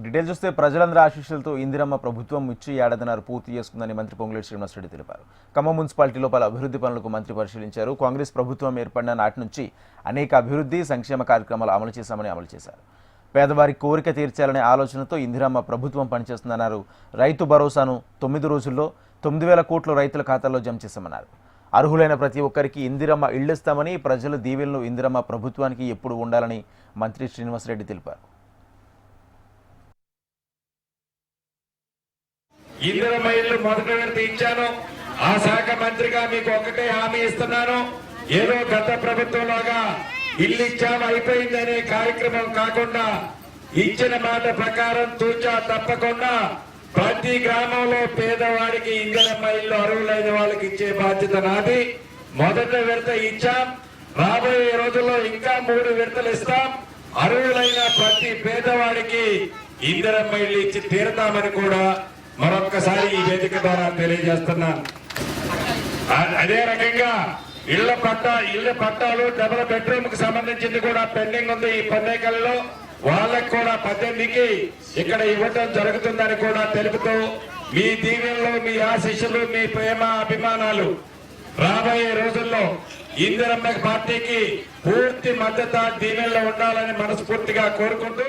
Details చూస్తే ప్రజలందరి ఆశీస్సులతో ఇందిరమ్మ ప్రభుత్వం ఇచ్చి ఏడాదిన్నర పూర్తి చేసుకుందని మంత్రి పొంగులేటి శ్రీనివాసరెడ్డి తెలిపారు. ఖమ్మం మున్సిపాలిటీలో పలు అభివృద్ధి పనులకు మంత్రి పరిశీలించారు. కాంగ్రెస్ ప్రభుత్వం ఏర్పడిన నాటి నుంచి అనేక అభివృద్ధి సంక్షేమ కార్యక్రమాలు అమలు చేశారు. పేదవారి కోరిక తీర్చాలనే ఆలోచనతో ఇందిరమ్మ ప్రభుత్వం పనిచేస్తుందన్నారు. రైతు భరోసాను 9 రోజుల్లో 9,000 కోట్లు రైతుల ఖాతాల్లో జమ చేశామన్నారు. అర్హులైన ప్రతి ఒక్కరికి ఇందిరమ్మ ఇళ్లిస్తామని, ప్రజల దీవెనలు ఇందిరమ్మ ప్రభుత్వానికి ఎప్పుడు ఉండాలని మంత్రి శ్రీనివాసరెడ్డి తెలిపారు. ఇందిరమ్మ ఇల్లు మొదటి విడత ఇచ్చాను. ఆ శాఖ మంత్రిగా మీకు ఒకటే హామీ ఇస్తున్నాను. ఏదో గత ప్రభుత్వంలాగా ఇల్లు ఇచ్చాము అయిపోయిందనే కార్యక్రమం కాకుండా ఇచ్చిన మాట ప్రకారం తూచా తప్పకుండా ప్రతి గ్రామంలో పేదవాడికి ఇందిరమ్మ ఇల్లు అర్హులైన వాళ్ళకి ఇచ్చే బాధ్యత నాది. మొదటి విడత ఇచ్చాం. రాబోయే రోజుల్లో ఇంకా 3 విడతలు ఇస్తాం. అర్హులైన ప్రతి పేదవాడికి ఇందిరమ్మ ఇల్లు ఇచ్చి తీరతామని కూడా మరొక్కసారి ఈ వేదిక ద్వారా తెలియజేస్తున్నాను. అదే రకంగా ఇళ్ల పట్టాలు డబుల్ బెడ్రూమ్ కు సంబంధించింది కూడా పెండింగ్ ఉంది. ఈ పన్నేకల్లో వాళ్ళకు కూడా 18కి ఇక్కడ ఇవ్వటం జరుగుతుందని కూడా తెలుపుతూ మీ దీవెనలు, మీ ఆశీస్సులు, మీ ప్రేమ అభిమానాలు రాబోయే రోజుల్లో ఇందిరమ్మ పార్టీకి పూర్తి మద్దతు దీవెనలో ఉండాలని మనస్ఫూర్తిగా కోరుకుంటూ